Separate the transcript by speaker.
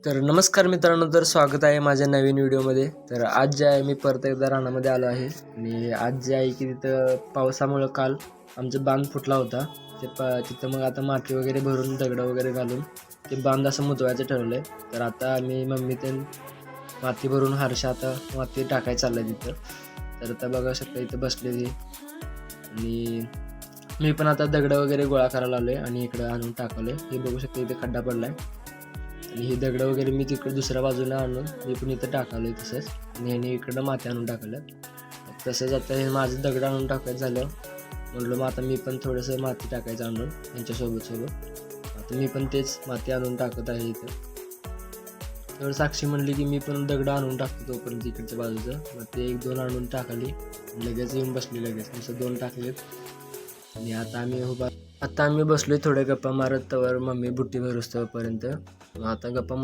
Speaker 1: तर नमस्कार मित्रांनो, तर स्वागत आहे माझ्या नवीन व्हिडिओमध्ये. तर आज जे आहे मी परत एकदा रानामध्ये आलो आहे आणि आज जे आहे की तिथं पावसामुळं काल आमचं बांध फुटला होता. तिथं मग आता माती वगैरे भरून दगडं वगैरे घालून ते बांध असं मुतवायचं ठरवलं आहे. तर आता आम्ही मम्मी ते माती भरून हारशा आता माती टाकायला चाललं आहे तिथं. तर आता बघा शकता इथं बसलेली आणि मी पण आता दगडं वगैरे गोळा करायला आलो आहे आणि इकडं आणून टाकलं आहे. हे बघू शकता इथे खड्डा पडला आहे आणि ही दगडं वगैरे मी तिकडे दुसऱ्या बाजूला आणून मी पण इथं टाकलं आहे तसंच. आणि ह्याने इकडं माती आणून टाकलं. तसंच आता हे माझं दगड आणून टाकायचं झालं म्हटलं, मग आता मी पण थोडंसं माती टाकायचं आणून यांच्यासोबत. आता मी पण तेच माती आणून टाकत आहे इथं. तर साक्षी म्हणली की मी पण दगडं आणून टाकतो तोपर्यंत इकडच्या बाजूचं. मग ते 1-2 आणून टाकली, लगेच येऊन बसली. लगेच नुसतं 2 टाकलेत आणि आता आम्ही बसलोय थोड्या गप्पा मारत. तवर मम्मी बुट्टी भरूस तोपर्यंत. मग आता गप्पा